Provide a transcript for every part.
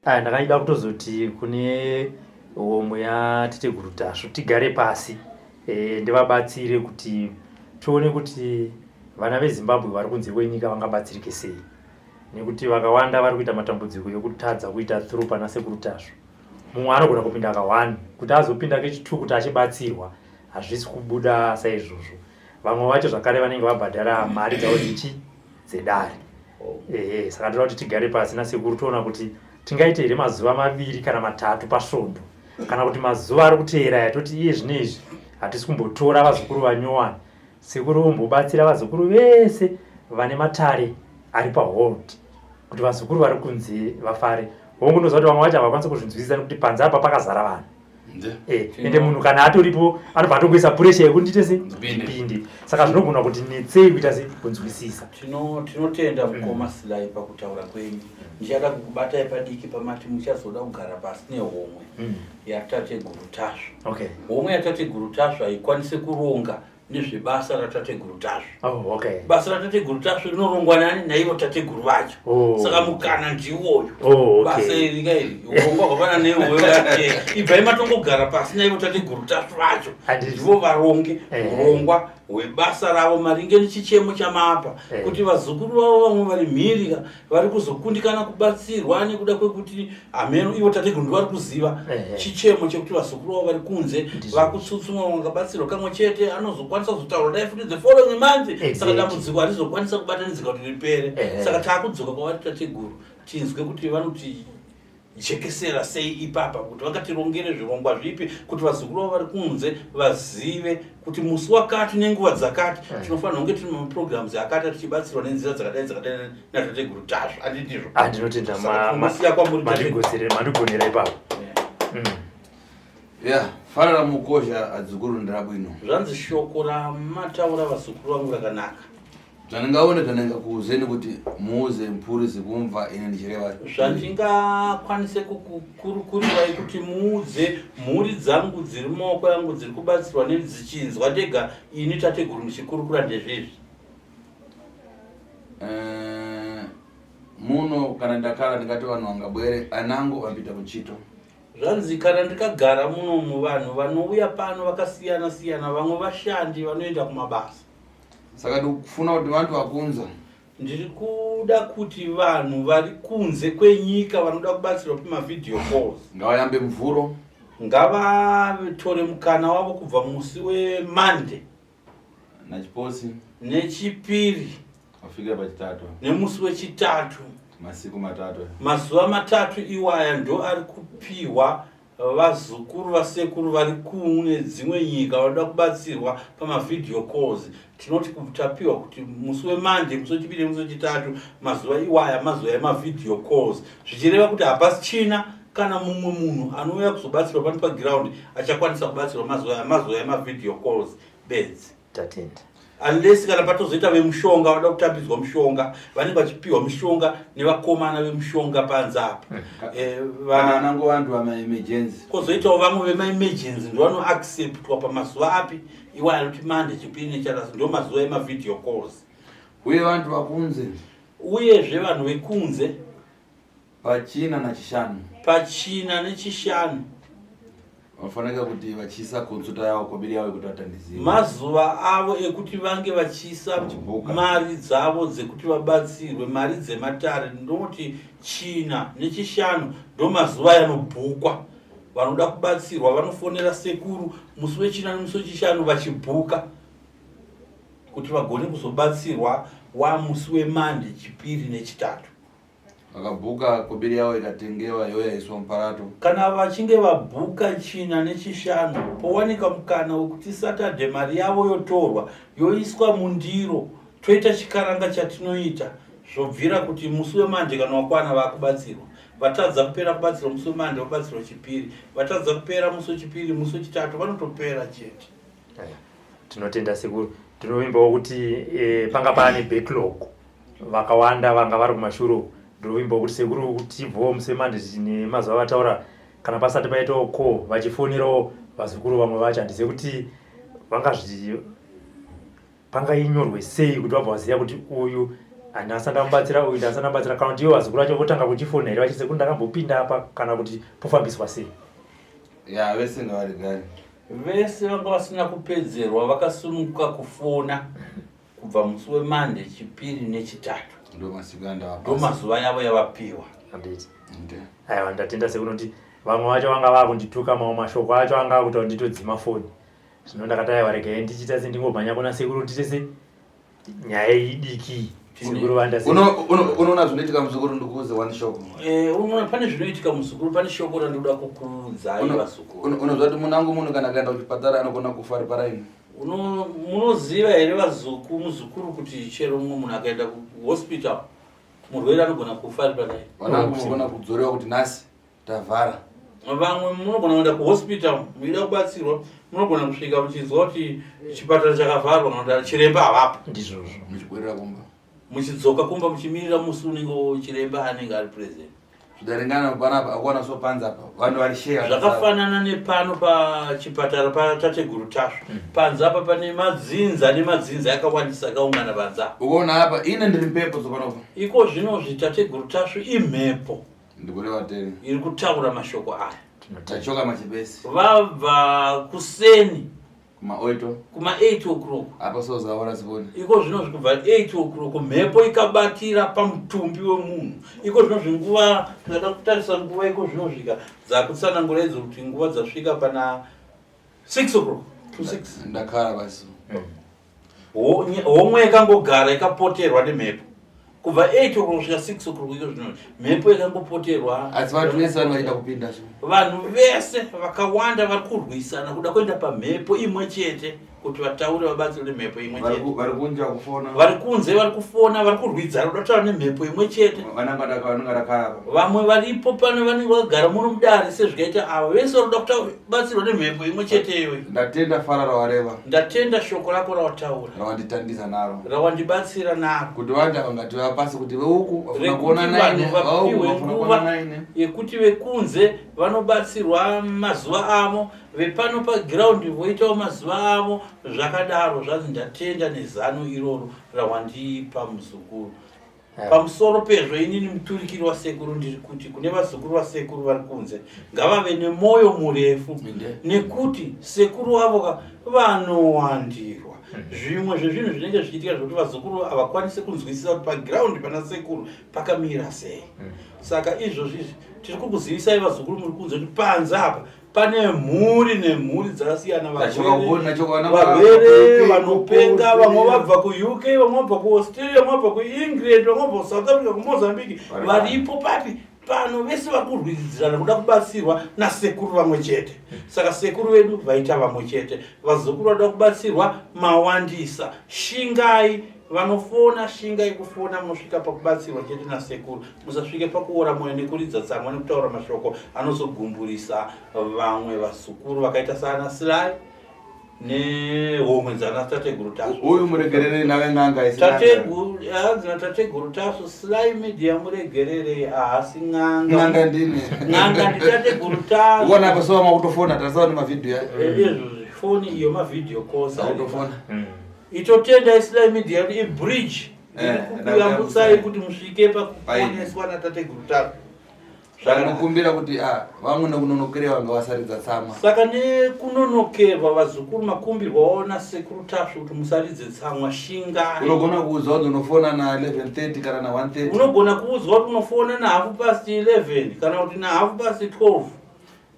Ndakaida kutozoti kune homwe yaTeteguru Tasvu tigare pasi ndivabatsire kuti tione kuti vana veZimbabwe vari kunze kwenyika vangabatsirike sei, nekuti vakawanda vari kuita matambudziko ekutadza kuita through pana Sekuru Tasvu. Mumwe anogona kupinda ka1 kuti azopinda kechi2 kuti achibatsirwa hazvisi kubuda saizvozvo. Vamwe vacho zvakare vanenge vabhadhara mari dzavo dzedare. Saka ndoda kuti tigare pasi naSekuru toona kuti tingaite here mazuva 2 kana 3 pasvondo, kana kuti mazuva ari kuteera yatoti iye zvinezvi hatisi kumbotora vazukuru vanyowani. Sekuru umbobatsira vazukuru vese vane matare ari pahold kuti vazukuru vari kunze vafare. Hongunoziva kuti vamwe vacho havakwanisa kuzvinzwisisa nekuti panze apa pakazara vanhu. Ende munhu kana atoripo anobva atongoisa puresha yekuti ndite ndipinde. Saka zvinogona kuti netsei kuita kunzwisisa. Tinotenda mukoma Sly pakutaura kwenyu. Ndichada kukubatai padiki pamati muchazoda kugara pasi nehomwe yaTeteguru Tasvu. Homwe yaTeteguru Tasvu haikwanise kuronga nezvebasa raTeteguru Tasvu. Basa raTeteguru Tasvu rinorongwa nani? Naivo tateguru vacho. Saka mukana ndiwoyo. Basa iri kairi urongwa hwavana nehomwe yake ibva imatongogara pasi naivo tateguru Tasvu vacho. Ndivo varonge urongwa hwebasa ravo maringe nechichemo chamapa, kuti vazukuru vavo vamwe vari mhiri vari kuzokundikana kubatsirwa nekuda kwekuti ameno ivo tateguru ndivari kuziva chichemo chekuti vazukuru vavo vari kunze vakutsutsumwa vangabatsirwa kamwe chete anozokwanisa kuzotaura dai futi the following month. Saka dambudziko harizokwanisa kubatanidzika kuti ripere. Saka taakudzoka kwavari tateguru tinzwe kuti vanoti jekesera sei ipapa, kuti vakatirongere zvirongwa zvipi kuti vazukuru vavo vari kunze vazive kuti musi wakati nenguva dzakati tinofanira kunge tiri maprograms akati tichibatsirwa nenzira dzakadai naTeteguru Tasvu. Anditizvo? Ndinotenda mandigonera ipapo. Farira mukosha adzukuru ndirabwino. Zvanzi shoko ramataura vazukuru vangu rakanaka. Zvanengaone kuuzeni kuti muuze mpuri zikumva ine ndichireva. Zvandingakwanise kukurukurirai kuti muuze mhuri dzangu dziri mumaoko yangu dziri kubatsirwa nedzichinzwa ndega ini tateguru ndichikurukura ndezvezvi. Muno kana ndakara ndingati vanhu vangabwere anango vambita muchito. Zvanzi kana ndikagara muno muvanhu vanouya pano vakasiyana siyana, vamwe vashandi vanoenda kumabasa. Saka ndikufuna kuti vantu vakunza. Ndiri kuda kuti vanhu vari kunze kwenyika vanoda kubatsirwa pamavideo calls ngavayambe mvuro, ngavatore mukana wavo kubva musi weMonday nachiposi nechipiri wasvika pachitatu nemusi wechitatu, masiku 3. mazuva 3 iwaya ndo ari kupiwa vazukuru vasekuru vari kune dzimwe nyika vanoda kubatsirwa pamavideo calls. Tinoti kutapiwa kuti musi weMonday, musi wechipiri, musi wechitatu, mazuva iwaya mazuva emavideo calls, zvichireva kuti hapasi china kana mumwe munhu anouya kuzobatsirwa pano paground achakwanisa kubatsirwa mazuva emavideo calls bedzi. Tatenda. Unless kana patozoita vemushonga vanoda kutambidzwa mushonga, vanenge vachipiwa mushonga nevakomana vemushonga panze apa. Vanango vantu vama-emergency. Kozoitawo vamwe vema-emergency ndovanoacceptwa pamazuva api iwaya anoti Monday, chipiri nechitatu ndo mazuva emavideo calls. Uye vantu vakunze. Uyezve vanhu vekunze pachina nechishanu vanofanira kuti vachiisa konsuta yavo kobiri yavo kuti vatandizive mazuva avo ekuti vange vachiisa mari dzavo dzekuti vabatsirwe, mari dzematare. Ndoti china nechishanu ndo mazuva yanobhukwa. Vanoda kubatsirwa vanofonera Sekuru musi wechina nemusi wechishanu vachibhuka kuti vagone kuzobatsirwa musi weMonday, chipiri nechitatu. vakabhuka kobiri yavo ikatengewa yoyaiswa muparato. Kana vachinge vabhuka china nechishanu, powanika mukana wekuti Saturday mari yavo yotorwa yoiswa mundiro, toita chikaranga chatinoita zvobvira kuti musi weMonday kana wakwana vakubatsirwa. Vatadza kupera kubatsirwa musi weMonday vabatsirwa chipiri, vatadza kupera musi wechipiri, musi wechitatu vanotopera chete. Tinotenda Sekuru. Tinovimbawo kuti panga pane backlog vakawanda vanga vari kumashuro. Ndinovimbawo kuti Sekuru kuti bvo musi weMonday nemazuva vataura kana pasati paitawo call vachifonerawo vazukuru vamwe vacho. Handizive kuti pangainyurwe sei kuti vabva vaziva kuti uyu Andasanda mubatsira uyu ndasanda mubatsira kana kuti iwo wazukuru wacho votanga kuchifona here vachise kuti ndakambopinda apa kana kuti pofambiswa sei. Ya vese ngavari gari. Vese vanga vasina kupedzerwa vakasununguka kufona kubva musi weMonday, Chipiri neChitatu. Ndo masikanda apa. Ndo mazuva yavo yavapiwa. Anditi. Nde. Aiwa ndatenda sekunoti vamwe vacho vanga vakundituka mamwe mashoko acho anga akuita kuti nditodzima foni. Zvino ndakati aiwa regai ndichita sendingomhanya kuna sekuru kuti tese nyaya idiki. Sekuru vanda sekuru. Unoona zvinoitika muzukuru ndikuuze one shoko. Unoona pane zvinoitika muzukuru, pane shoko randoda kukuudza aiwa sukuru. Unozva kuti munhu kana akaenda kuchipatara anogona kufa ari paraini. Munoziva here muzukuru kuti chero mumwe munhu akaenda kuhospital murwere anogona kufa ari paraini. Vanangu munogona kudzorewa kuti nhasi tavhara. Vamwe munogona kuenda kuhospital muchida kubatsirwa munogona kusvika muchizwa kuti chipatara chakavharwa kana kuti chiremba havapo. Ndizvozvo. Muchibwerera kumba. Muchidzoka kumba muchimirira musi unenge chiremba anenge ari present. Zvidaringana panapa akuwana so panza apa vanhu vari share. Zvakafanana nepano pachipatara patateguru Tasvu. Panza apa pane madzinza akawandisa akaungana panza. Ukoona apa ine ndiri mhepo dzopanopa. Iko zvino zvitateguru Tasvu imhepo. Ndikureva teri. Iri kutaura mashoko aya. Tachoka machibesi. Vabva kuseni. Kuma 8 o'clock. Apa sozaora siboni. Iko zvino zvikubva 8 o'clock mhepo ikabatira pamutumbi wemunhu. Iko zvino zvinguva zvada kutarisa nguva iko zvino zvika dzakutsanangura idzo kuti nguva dzasvika pana 6 o'clock to 6. Ndakara basi. Homwe ikangogara ikapoterwa nemhepo. Kubva 8 o'clock kusvika 6 o'clock iko zvino mhepo ikangopoterwa. Asi vanhu vese vanoita kupinda zvino. Vanhu vese vakawanda vari kurwisana kuda kuenda pamhepo imwe chete kuti vataure vabatsire mhepo imwe chete. Vari kunja kufona. Vari kunze vari kufona vari kurwidzana kuda kutaura nemhepo imwe chete. Vanenge rakara. Vamwe varipo pano vanenge vagara muno mudare sezvikaita ava vese vari kuda kubatsirwa nemhepo imwe chete iyoyo. Ndatenda fara rawareva. Ndatenda shoko rako rawataura. Rawanditandisa naro. Rawandibatsira naro. Kuti vanda vangati vapasi kuti veuku vafuna kuona naine. Yekuti vekunze vanobatsirwa mazuva avo, vepano paground voitawo mazuva avo, zvakadaro zvanzi ndatenda nezano iroro rawandipa muzukuru. Pamusoro pezvo inini muturikiri wasekuru ndiri kuti kune vazukuru vasekuru vari kunze ngavave nemoyo murefu nekuti sekuru wavo vanowandirwa. Zvimwe zvezvinhu zvinenge zvichiitika zvokuti vazukuru havakwanisi kunzwisisa kuti paground pana sekuru pakamira sei. Saka izvozvi tiri kukuzivisai vazukuru muri kunze kuti panze apa pane mhuri nemhuri dzakasiyana, varwere vanopenga, vamwe vabva kuUK, vamwe vabva kuAustralia, vamwe vabva kuEngland, vamwe vabva kuSouth Africa, kuMozambique, varipo papi pano vese vari kurwidzirana kuda kubatsirwa nasekuru vamwe chete. Saka sekuru vedu vaita vamwe chete, vazukuru vanoda kubatsirwa mawandisa. Shingai vanofona, shingai kufona, munosvika pakubatsirwa chete nasekuru. Musasvike pakuora mwoyo nekuridza tsamwa nekutaura mashoko anozogumburisa vamwe vazukuru vakaita sana Sly nehomwe dzana tateguru Tasvu. Uyu muregerere nawe nganga isi. Tateguru Tasvu Sly Media muregerere haasi nganga. Nganga ndini. Nganga nditateguru Tasvu. Uona apa sowa makutofona tasawa ni mavideo ya. Foni iyo mavideo kosa. Makutofona. Itotenda Sly Media ibridge. Kuyambutsai kuti musvike pakuponeswa natateguru Tasvu. Zvanokumbira kuti vamwe nekunonokerwa ngavasaridza tsamwa. Saka nekunonokerwa vazukuru makumbirwawo nasekuru Tasvu kuti musaridze tsamwa. Shingai. Unogona kuudzwa kuti unofona na 11:30 kana na 1:30. Unogona kuudzwa kuti unofona na 11:30 kana kuti na 12:30.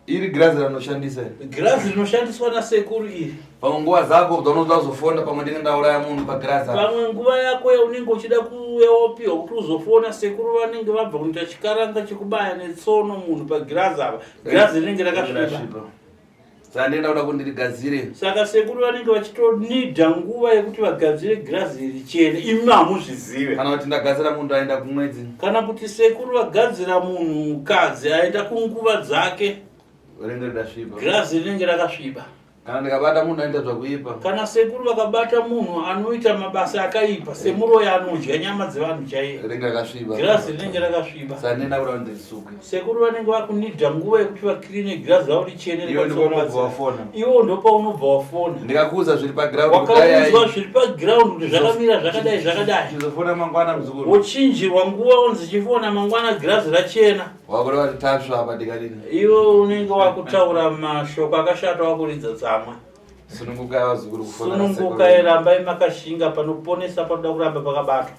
Iri girazi ranoshandisa. Girazi rinoshandiswa nasekuru iri. Pamwe nguva dzako dzaunoda kuzofona pamwe ndinenge ndauraya munhu pagirazi. Pamwe nguva yako yaunenge uchida kuyawopiwa kuti uzofona sekuru vanenge vabva kuita chikaranga chekubaya netsono munhu pagirazi apa. Girazi rinenge rakasviba. Saka ndenda kuda kundirigadzire. Saka sekuru vanenge vachitonidha nguva yekuti vagadzire girazi iri chene. Imi hamuzvizive. Kana kuti ndagadzira munhu aenda kumwedzi. Kana kuti sekuru vagadzira munhu kadzi aenda kunguva dzake. Rinenge rakasviba. Girazi rinenge rakasviba. kana ndikabata munhu anoita zvakuipa, kana sekuru vakabata munhu anoita mabasa akaipa semuroya anodya nyama dzevanhu chaiyo, rinenge rakasviba, girazi rinenge rakasviba, sanena kuti ndisuke. sekuru vanenge vakunidha nguva yekuti vakirine girazi ravo richene. Iwo ndopaunoubva wafona. Iwo ndopaunobva wafona. Ndikakuudza zviri paground, wakauzwa zviri paground kuti zvakamira zvakadai zvakadai, chizofona mangwana muzukuru, wochinjirwa nguva onzi chifona mangwana girazi rachena, wakureva kuti tasva apa dikadini. iwo unenge wakutaura mashoko akashata wakuridza tsamwa. Sununguka vazukuru kufona sununguka irambai makashinga panoponesa panoda kuramba pakabatwa.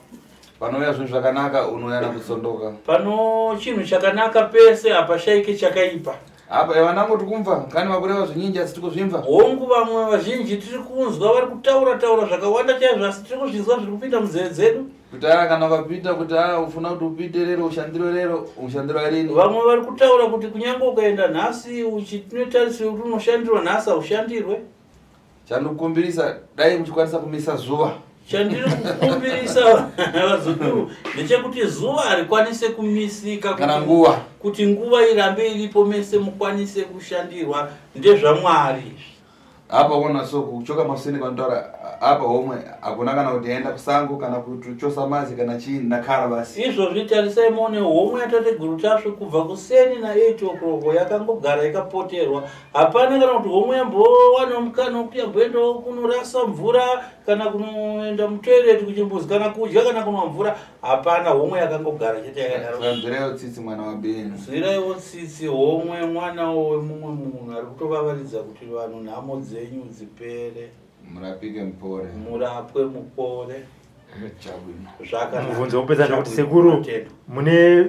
Panouya zvinhu zvakanaka unouya nakusondoka. Pano chinhu chakanaka pese hapashaike chakaipa. Apa vanangoti kumva kani vakureva zvinyinji asi tiri kuzvimva. Hongu vamwe vazhinji tiri kunzwa vari kutaura zvakawanda chaizvo asi tiri kuzvinzwa zviri kupinda munzeve dzedu. Kuti kana ukapita kuti ufuna kuti upite lero ushandiro rini. Vamwe vari kutaura kuti kunyange ukaenda nhasi uchinotarisirwa kuti unoshandirwa nhasi haushandirwe. Chandokukumbirisa dai muchikwanisa kumisa zuva. Chandiri kukumbirisa vazukuru ndechekuti zuva harikwanise kumisika kana nguva, kuti nguva irambe iripo mese mukwanise kushandirwa ndezvaMwari. Apa ona so kuchoka masini kwantora apa homwe akuna kana kuti enda kusango kana kuchosa mazi kana chini nakara basi. Izvozvi tarisai muone homwe yatateguru tasve kubva kuseni na8 o'clock yakangogara yakapoterwa. Hapana kana kuti homwe yambowana mukana wekuti yamboendawo kunorasa mvura kana kunoenda mutoilet kuchimbuzi kana kudya kana kunwa mvura. Hapana, homwe yakangogara chete yakadaro. Nziraiwo tsitsi mwana waBeni. Nziraiwo tsitsi homwe mwana wemumwe munhu ari kutovavaridza kuti vanhu nhamo dzenyu dzipere. Murapike mupore. Murapwe mupore. Mubvunzo wopedzana kuti sekuru mune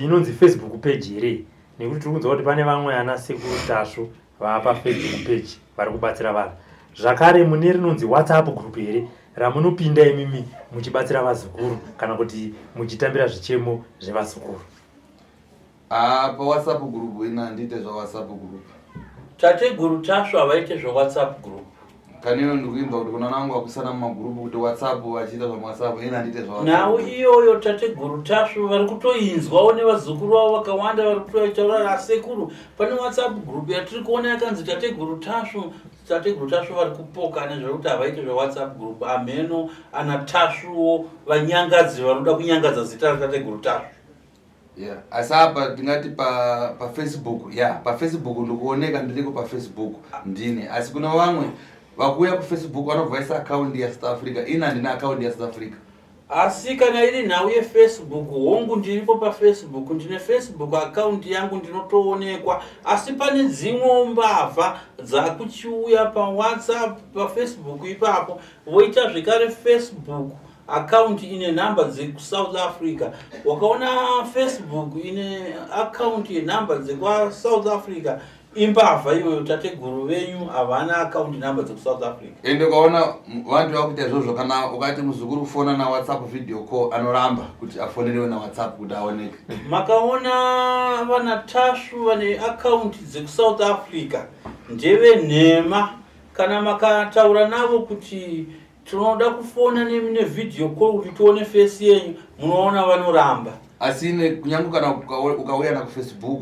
inonzi Facebook page here, nekuti tiri kunzwa kuti pane vamwe ana sekuru Tasvu vapa Facebook page vari kubatsira vanhu. Zvakare mune rinonzi WhatsApp group here ramunopinda imimi muchibatsira vazukuru kana kuti muchitambira zvichemo zvevazukuru. Pa WhatsApp group ina handite zva WhatsApp group. Tateguru Tasvu havaite zva WhatsApp group. Kanino ndikuimba kuti kuna nangu wakusana mumagrupu kuti WhatsApp vachiita zva WhatsApp ina handite zva WhatsApp. Nawo iyoyo tateguru Tasvu vari kutoinzwawo nevazukuru vavo vakawanda vari kutotaura sekuru. Pane WhatsApp group yatiri kuona yakanzi tateguru Tasvu. Tateguru Tasvu vari kupoka nezvekuti havaite zva WhatsApp group. Ameno ana Tasvuwo vanyangadzi vanoda kunyangadza zita ratateguru Tasvu. Yeah, asi apa tingati pa Facebook, pa Facebook ndikuoneka ndiriko pa Facebook ndine. Asi kuna vamwe vakuya ku Facebook vanovhaisa account ya South Africa, ina handina account ya South Africa. Asi kana iri nhau yeFacebook, hongu ndiripo pa Facebook, ndine Facebook account yangu ndinotoonekwa. Asi pane dzimwe mbavha dzakuchiuya pa WhatsApp, pa Facebook ipapo, voita zvekare Facebook account ine namba dzeku South Africa. Wakaona Facebook ine account ye namba dzeku South Africa, imbavha iyoyo tateguru venyu havana account number dzeku South Africa. Ende ukaona vantu vakuita izvozvo kana ukati muzukuru kufona na WhatsApp video call anoramba kuti afonerewe na WhatsApp kuti aoneke. Makaona vana Tasvu vane account dzeku South Africa ndeve nhema kana makataura navo kuti tinoda kufona ne video call kuti tione face yenyu, munoona vanoramba. Asine kunyangu kana ukauya na ku Facebook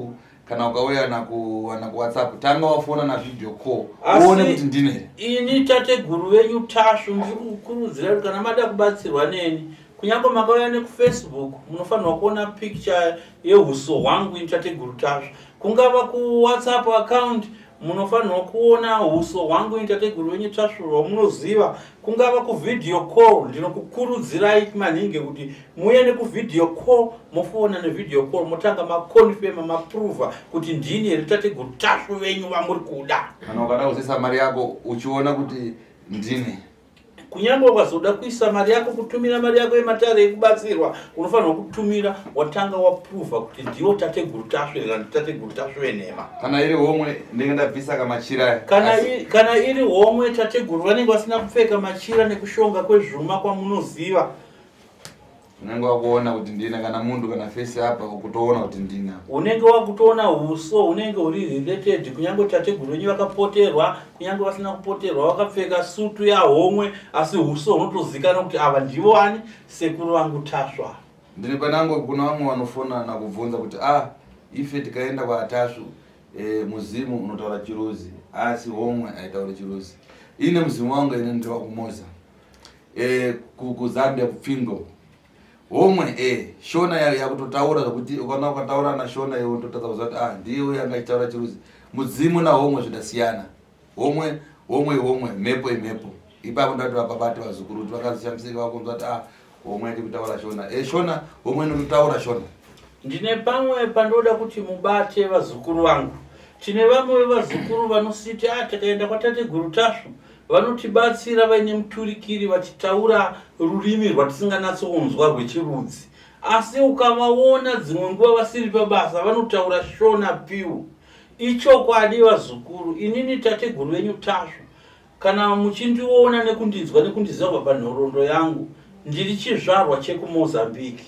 kana ukauya na ku WhatsApp tanga wafona na video call uone kuti ndine. Ini tateguru venyu Tasvu ndikukurudzira kuti kana mada kubatsirwa neni kunyange makauya ne ku Facebook munofanirwa kuona picture yehuso hwangu ini tateguru Tasvu. Kungava ku WhatsApp account munofanirwa kuona huso hwangu ini tateguru venyu Tasvu rwamunoziva. Kungava ku video call ndinokukurudzirai maningi kuti muende ku video call, mufona ne video call mutanga maconfirm maprove kuti ndini here tateguru Tasvu venyu vamuri kuda. Kana ukada kuisa mari yako uchiona kuti ndine. Kunyange ukazoda kuisa mari yako, kutumira mari yako yematare ekubatsirwa, unofanirwa kutumira watanga waprova kuti ndiwo tateguru Tasvu kana tateguru Tasvu venhema. Kana iri homwe ndinenda bvisa kamachira. Kana iri homwe tateguru vanenge vasina kupfeka machira nekushonga kwezvuma kwamunoziva. Unenge wakuona kuti ndine kana mundu kana face apa ukutoona kuti ndine. Unenge wakutoona huso, unenge uri related kunyange tateguru venyu vakapoterwa, kunyange vasina kupoterwa vakapfeka sutu ya homwe asi huso unotozikana kuti ava ndivo ani sekuru vangu Tasvu. Ndiri panango kuna vamwe vanofona na kubvunza kuti ife tikaenda kwa Tasvu muzimu unotaura chiruzi asi homwe aitaure chiruzi. Ine muzimu wangu ine ndiwa kumoza kuzambia kupfingo homwe shona yakutotaura kuti ukana ukataura na shona iwe unototadza kuzati ndiwe yanga ichitaura chiruzi. Muzimu na homwe zvidasiyana. Homwe mhepo imhepo. Ipapo ndati vapabati vazukuru kuti vakazishamisika vakunzwa kuti homwe ndikutaura shona. Shona homwe ndinotaura shona. Ndine pamwe pandoda kuti mubate vazukuru vangu. Tine vamwe vazukuru vanositi takaenda kwatateguru Tasvu vanotibatsira vaine muturikiri vachitaura rurimi rwatisinganatsokunzwa rwechirudzi. Asi ukavaona dzimwe nguva vasiri pabasa vanotaura shona piu. Ichokwadi vazukuru, inini tateguru venyu Tasvu. Kana muchindiona nekundinzwa nekundiziva panhoroondo yangu, ndiri chizvarwa chekuMozambique.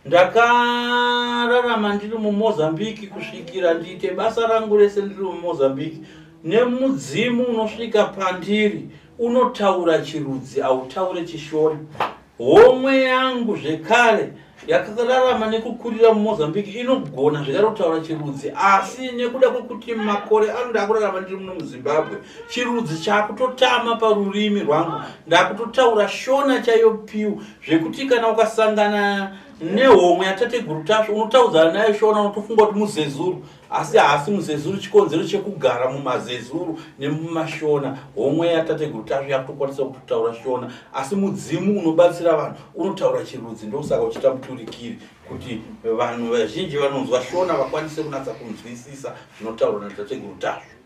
Ndakararama ndiri muMozambique kusvikira ndiite basa rangu rese ndiri muMozambique. Nemudzimu unosvika pandiri unotaura chirudzi autaure chishona. Homwe yangu zvekare yakararama nekukurira muMozambique inogona zvekare kutaura chirudzi, asi nekuda kwekuti makore ano ndakurarama ndiri muno muZimbabwe chirudzi chakutotama parurimi rwangu, ndakutotaura shona chaiyo piu zvekuti kana ukasangana nehomwe yatateguru Tasvu unotaudzana naye shona unotofunga kuti muzezuru, asi muzezuru chikonzero chekugara mumazezuru nemumashona. Homwe yatateguru Tasvu yakutokwanisa kutotaura shona, asi mudzimu unobatsira vanhu unotaura chirudzi. Ndosaka uchita muturikiri kuti vanhu vazhinji vanonzwa shona vakwanise kunatsa kunzwisisa zvinotaurwa natateguru Tasvu.